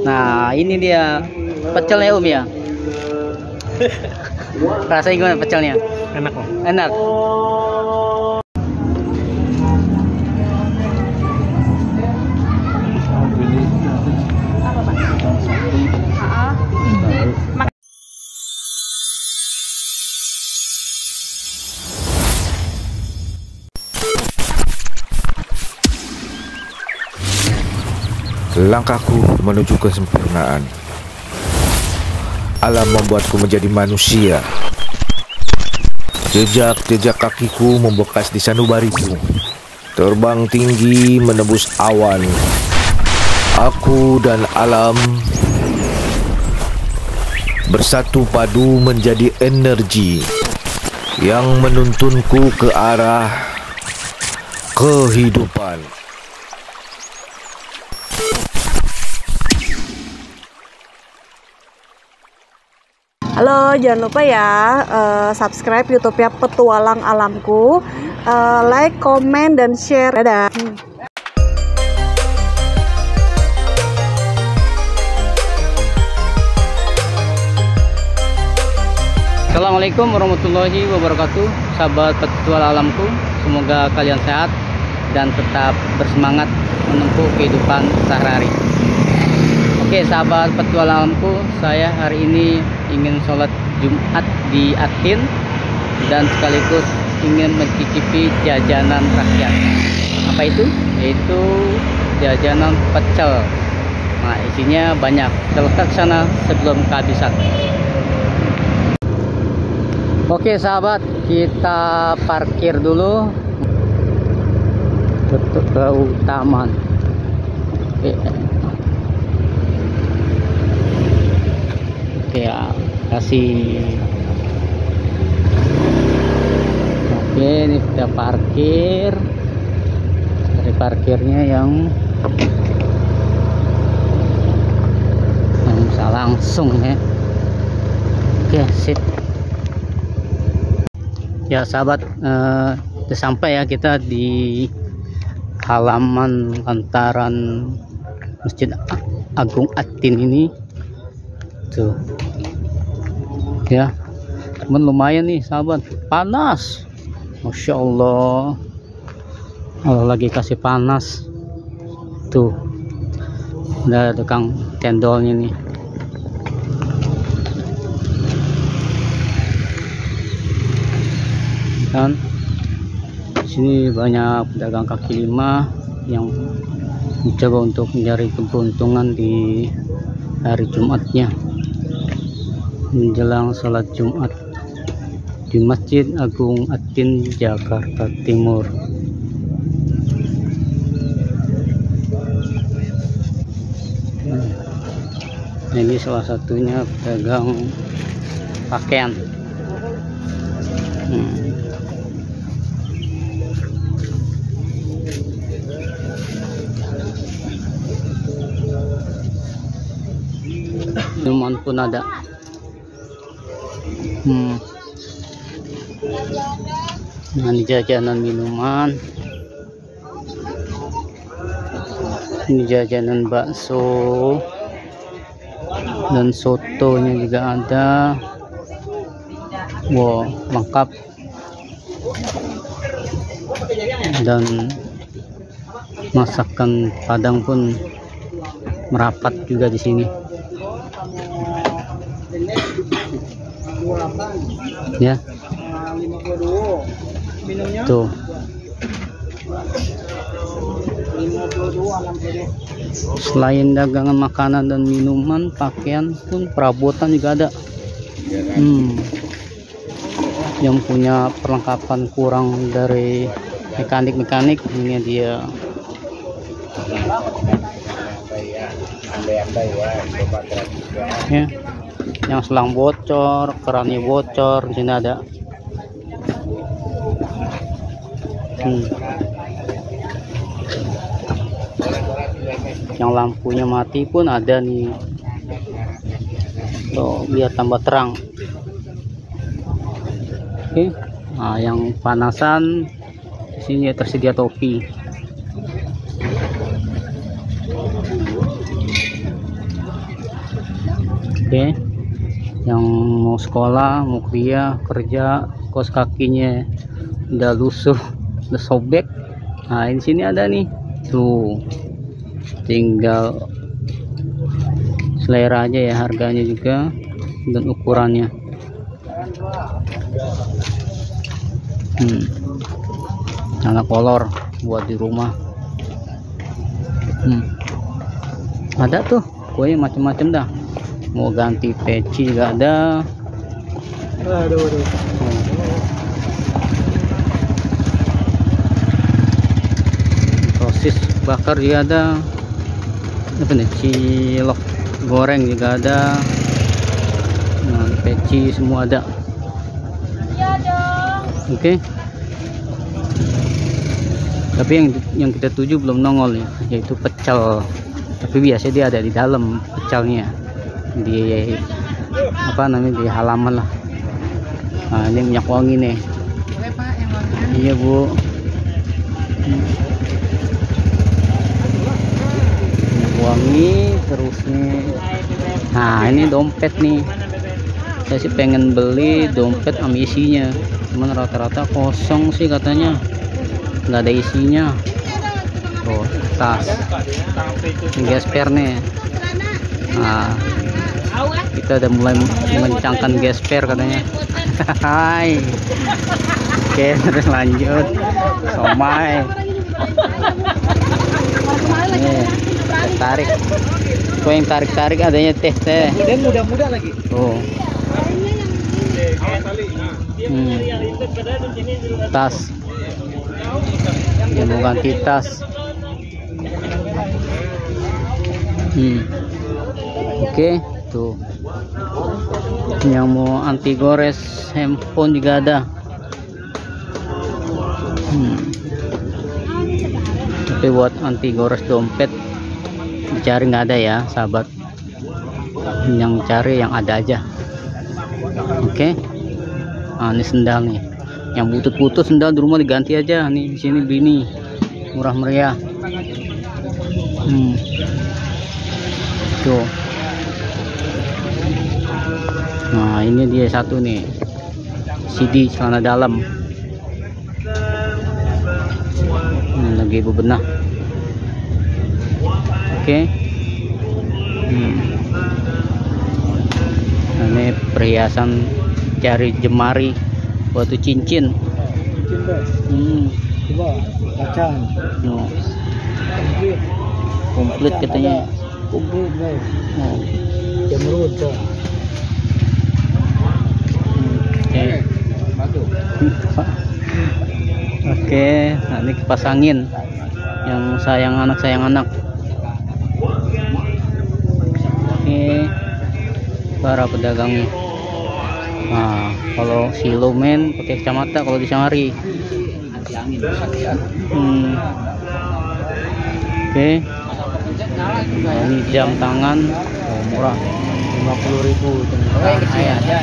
Nah, ini dia pecelnya Om ya. Rasanya gimana pecelnya? Enak loh. Enak. Langkahku menuju kesempurnaan. Alam membuatku menjadi manusia. Jejak-jejak kakiku membekas di sanubariku. Terbang tinggi menembus awan. Aku dan alam bersatu padu menjadi energi yang menuntunku ke arah kehidupan. Halo, jangan lupa ya subscribe YouTube-nya Petualang Alamku, like, komen, dan share. Dadah. Assalamualaikum warahmatullahi wabarakatuh, sahabat Petualang Alamku. Semoga kalian sehat dan tetap bersemangat menempuh kehidupan sehari-hari. Oke, sahabat Petualang Alamku, saya hari ini ingin sholat Jumat di Atin dan sekaligus ingin mencicipi jajanan rakyat. Apa itu? Yaitu jajanan pecel. Nah, isinya banyak. Terletak sana sebelum kehabisan. Oke sahabat, kita parkir dulu ke utaman. Oke ya, kasih. Oke, ini kita parkir. Dari parkirnya yang bisa langsung ya. Oke, sip. Ya sahabat, udah sampai ya kita di halaman lantaran Masjid Agung Atin ini. Tuh ya, cuman lumayan nih sahabat, panas, Masya Allah. Allah lagi kasih panas. Tuh udah tukang cendolnya nih. Kan sini banyak pedagang kaki lima yang mencoba untuk mencari keberuntungan di hari Jumatnya menjelang sholat Jumat di Masjid Agung Atin, Jakarta Timur. Ini salah satunya pedagang pakaian. Minuman pun ada. Nah, ini jajanan minuman. Ini jajanan bakso dan sotonya juga ada. Wow, lengkap. Dan masakan Padang pun merapat juga di sini. Ya. Tuh. Selain dagangan makanan dan minuman, pakaian pun perabotan juga ada. Yang punya perlengkapan kurang dari mekanik ini dia. Ya. Yang selang bocor, kerannya bocor, di sini ada. Yang lampunya mati pun ada nih. Tuh, biar tambah terang. Oke. Nah, yang panasan di sini tersedia topi. Oke, yang mau sekolah, mau kuliah, kerja, kos kakinya udah lusuh, udah sobek. Nah, di sini ada nih, tuh, tinggal selera aja ya, harganya juga dan ukurannya. Ala kolor buat di rumah. Ada tuh kue macam-macam dah. Mau ganti peci juga ada. Sosis bakar juga ada. Apa nih, cilok goreng juga ada. Nah, peci semua ada. Oke. Tapi yang kita tuju belum nongol ya, yaitu pecel. Tapi biasanya dia ada di dalam pecelnya, di apa namanya, di halaman lah. Nah, ini minyak wangi nih. Iya Bu. Minyak wangi terus nih. Nah, ini dompet nih. Saya sih pengen beli dompet sama isinya, cuman rata-rata kosong sih katanya, nggak ada isinya. Oh, tas gesper nih. Nah, kita udah mulai mengencangkan gesper katanya. Hai. Oke, terus lanjut somai. Nih, tarik. Kok yang tarik-tarik adanya teh dan muda-muda lagi. Oh. Tas. Dia mau ganti tas. Oke, tuh. Yang mau anti gores handphone juga ada. Tapi buat anti gores dompet dicari nggak ada ya sahabat. Yang cari yang ada aja. Oke. Nah, ini sendal nih. Yang butut-butut sendal di rumah diganti aja. Nih di sini beli nih, murah meriah. Tuh. Nah, ini dia satu nih, CD celana dalam. Ini lagi bebenah. Oke. Nah, ini perhiasan jari jemari, batu cincin. Coba kacang. Komplit katanya. Komplit guys. Jamrut tuh. Oke, nah ini kipas angin yang sayang anak. Oke, para pedagang. Nah, kalau silomen pakai kacamata kalau di Sangari. Oke. Nah, ini jam tangan, murah, 50.000. Yang kecil aja.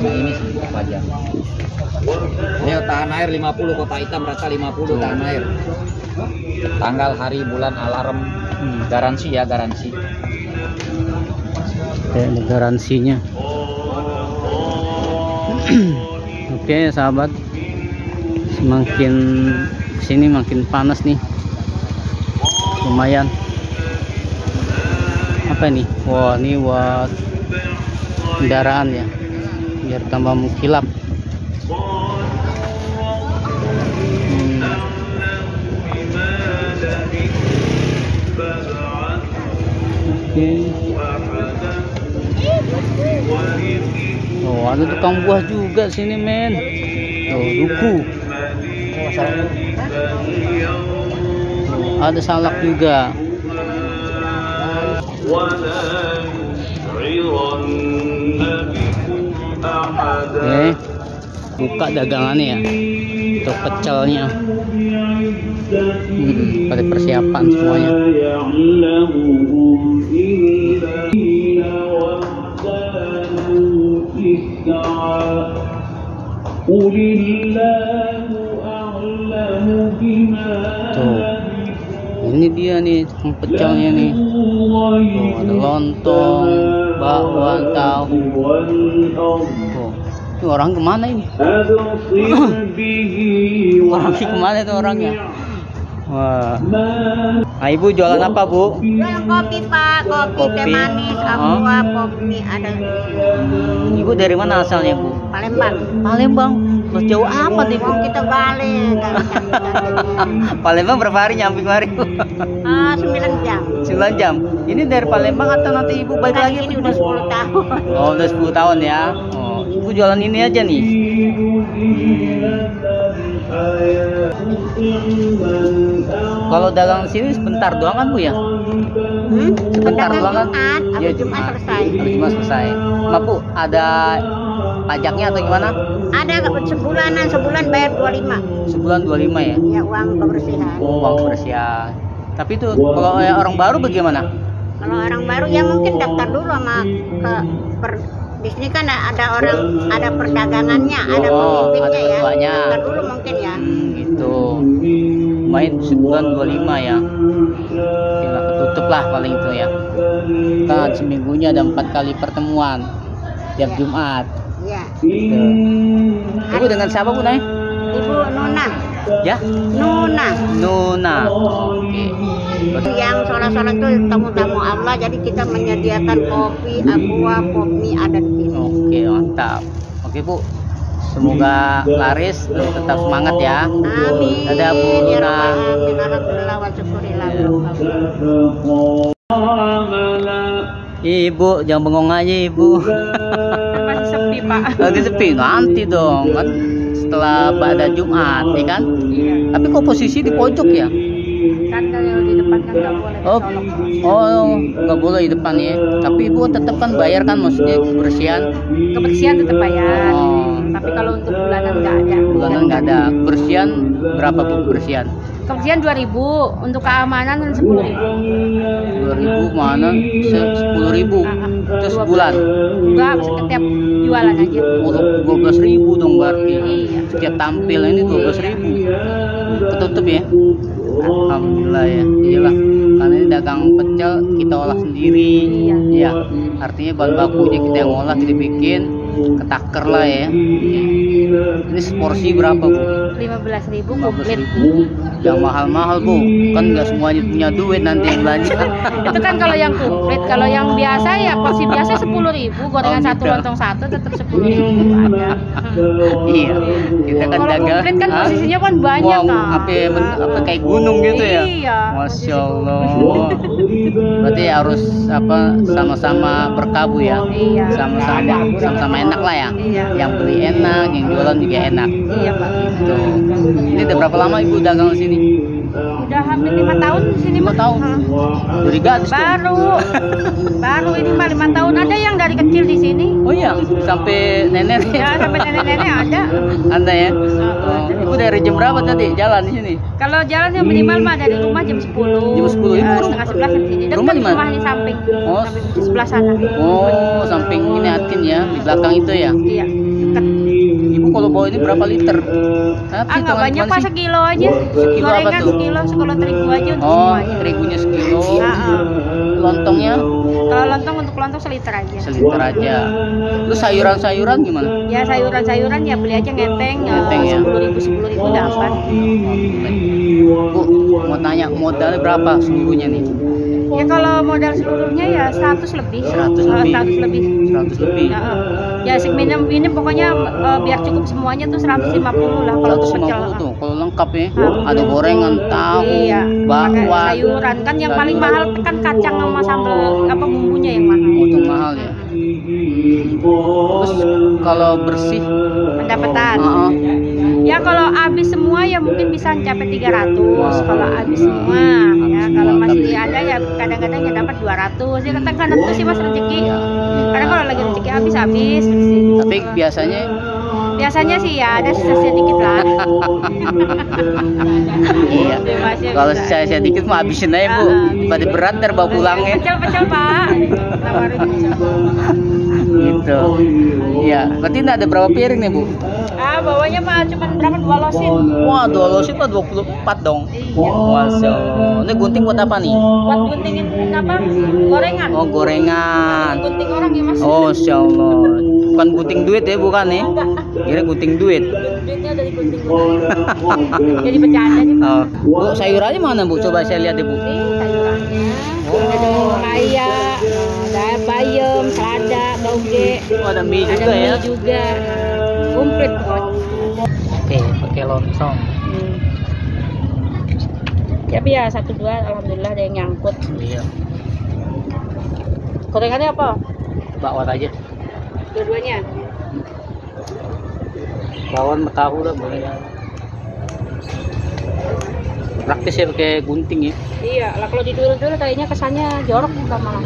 Ini sih pajak. Ini tahan air 50, kota hitam rata 50 tahan air. Tanggal, hari, bulan, alarm, garansi ya, garansi. Ada garansinya. Oke sahabat, semakin kesini makin panas nih, lumayan. Apa nih? Wah, ini buat kendaraan ya, biar tambah mengkilap. Oke. Oh, ada tukang buah juga sini men. Oh, duku. Ada salak juga. Buka dagangannya ya, untuk pecelnya. Pada persiapan semuanya. Tuh, ini dia nih pecelnya nih. ada lontong, bakwan, tahu. Itu orang kemana ini? Orangnya kemana itu orangnya? Wah. Nah, ibu jualan apa, Bu? Jualan kopi, Pak. Kopi teh manis, aqua, kopi ada. Ibu dari mana asalnya, Bu? Palembang. Palembang. Terus jauh amat ibu? Mau kita balik. Palembang berapa hari nyampe kemari, Bu? 9 jam. 9 jam. Ini dari Palembang atau nanti ibu balik lagi? Ini udah 10 tahun. Oh, udah 10 tahun ya. Oh, ibu jualan ini aja nih. Kalau dagang sini sebentar doang kan, Bu ya? Sebentar doang kan? Habis Jumat selesai. Habis Jumat selesai. Maaf, Bu, ada pajaknya atau gimana? Ada sebulan bayar 25. Sebulan 25 ya? Ya, uang kebersihan. Oh, uang kebersihan. Tapi itu kalau orang baru bagaimana? Kalau orang baru ya mungkin daftar dulu sama di sini kan ada perdagangannya, ada pemimpinnya ada ya. ketuanya. Daftar dulu mungkin ya. Gitu. Main sebulan 25 ya. Tinggal ketutup lah paling itu ya. Kan seminggunya ada 4 kali pertemuan tiap Jumat. Iya. Gitu. Ibu dengan siapa, Bu, Nay? Ibu Nuna. Ya? Nuna. Oke. Yang sholat-sholat itu tamu-tamu Allah, jadi kita menyediakan kopi, aqua, kopi ada di sini. Oke, mantap. Oke, Bu. Semoga laris dan tetap semangat ya. Amin. Dadah, Bu Ya Nuna. Rabbal alamin. Alhamdulillah wa syukurillah. Ibu, jangan bengong aja, Ibu. Masih sepi, Pak. Lagi sepi, nanti dong kan setelah pada Jumat, ya kan? Iya. Tapi kok posisi di pojok ya? Kan kalau di depan kan nggak boleh dicolok. Oh, nggak boleh di depan ya. Tapi Ibu tetap kan bayar kan, maksudnya kebersihan. Kebersihan tetap bayar. Oh. Tapi kalau untuk bulanan nggak ada. Bulanan nggak ada. Kebersihan berapa, Bu, kebersihan? Kebersihan 2.000, untuk keamanan 10.000. 2.000 mana? 10.000. Terus sebulan. Enggak, setiap jualan aja. 12.000 dong berarti. Iya. Setiap tampil ini 12.000. Ketutup ya. Alhamdulillah ya. Iyalah. Karena ini dagang pecel kita olah sendiri. Iya. Ya. Artinya bahan bakunya kita yang olah, kita bikin, ketaker lah ya. Ini seporsi berapa, Bu? 15.000 komplit. 15.000. Yang mahal-mahal, Bu. Kan nggak semuanya punya duit nanti yang belanja. Itu kan kalau yang komplit. Kalau yang biasa ya porsi biasa 10.000, gorengan Oh, satu, gitu. lontong satu tetap 10.000 ada. Iya. Kita kan Kalau dagang. komplit kan Hah? posisinya kan banyak, Wah, kan. apa kayak gunung gitu ya? Iya. Masya Allah. Berarti harus sama-sama berkabu ya. Iya. Sama-sama enak lah ya. Iya. Yang beli enak, yang jualan juga enak. Iya, Pak. Gitu. Ini udah berapa lama Ibu dagang di sini? Udah hampir 5 tahun di sini, 5 Pak. tahun. Dari gadis tuh. Baru ini mah 5 tahun. Ada yang dari kecil di sini. Oh iya, sampai nenek. Ya, sampai nenek-nenek ada. Anda ya. Oh, Ibu dari jam berapa tadi jalan di sini? Kalau jalan yang minimal mah dari rumah jam 10. Jam 10. Ibu Setengah 11 di sini. rumah di mana? Rumah di samping. Oh. Samping di sebelah sana. Oh, samping ini Atin ya, di belakang itu ya. Iya, dekat. Ibu kalau bawa ini berapa liter? Nggak banyak, Pak, sekilo aja. Sekilo apa Gorengan tuh? sekilo terigu aja untuk Oh, semuanya. terigunya sekilo. Heeh. Lontongnya Kalau lontong untuk lontong seliter aja. seliter aja. Terus sayuran-sayuran gimana? Ya sayuran-sayuran ya beli aja ngenteng. Ngenteng ya. 10.000 dapat. Bu, mau tanya modalnya berapa seluruhnya nih? Ya kalau modal seluruhnya ya 100 lebih. 100 lebih. 100 lebih. 100 lebih. Ya minum ini pokoknya biar cukup semuanya tuh 150 lah kalau untuk pecel. 150 tuh kalau lengkap ya. Ada gorengan, tahu, Iya. Pakai bakwan, sayuran kan yang paling mahal kan kacang sama sambal apa bumbunya yang mahal. itu mahal ya. Terus kalau bersih, Pendapatan. heeh. Ya kalau habis semua ya mungkin bisa mencapai 300 kalau habis semua. Ya kalau masih ada ya kadang-kadang ya dapat 200. Ya kadang-kadang itu sih Mas rezeki. Karena kalau lagi rezeki habis bersih. Tapi Biasanya sih ya ada sisa-sisa dikit lah. iya. Masih Kalau bisa. saya dikit mau habisin aja Bu. Pada berat ntar bawa pulangnya. Pecel-pecel Pak. Nawarin. Gitu. Iya. Berarti ini ada berapa piring nih Bu? bawahnya mah cuma berapa 2 losin. Wah, 2 losin mah 24 dong. Iya. Masya Allah. Ini gunting buat apa nih? Buat guntingin apa? Gorengan. Oh, gorengan. Gunting orang ya Mas. Oh, Masya Allah. Bukan gunting duit ya, bukan ya? Kira gunting duit. Duitnya dari gunting. Jadi bercanda nih. Oh. Bu, sayurannya mana Bu? Coba saya lihat ya Bu. Nih sayurannya. Ada raya, ada bayam, selada, toge. Oh, ada mie Ada juga ya. mie juga. Komplit pokoknya. Oke, pakai lontong. Tapi ya 1-2 alhamdulillah ada yang nyangkut. Iya. Gorengannya apa? Bakwan aja. Dua-duanya. Bakwan tahu lah boleh. Praktis ya pakai gunting ya. Iya, lah kalau didulur-dulur kayaknya kesannya jorok malahan.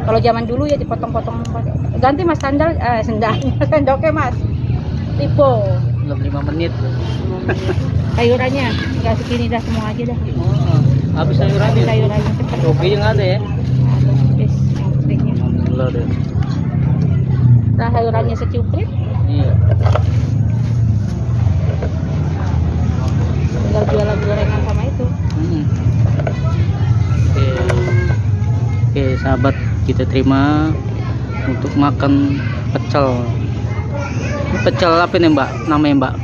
Kalau zaman dulu ya dipotong-potong. Ganti Mas sandal, sendoknya Mas. Tipo. Belum 5 menit. Sayurannya enggak segini dah semua aja dah. Oh, habis sayurannya. Sayurannya cepet. Toge yang ada ya. Habis yang pentingnya. Alhamdulillah deh. Nah, sayurannya secuprit, Iya. tinggal jualan gorengan sama itu. Oke. Oke, sahabat, kita terima untuk makan pecel. Ini pecel apa nih Mbak? Namanya Mbak?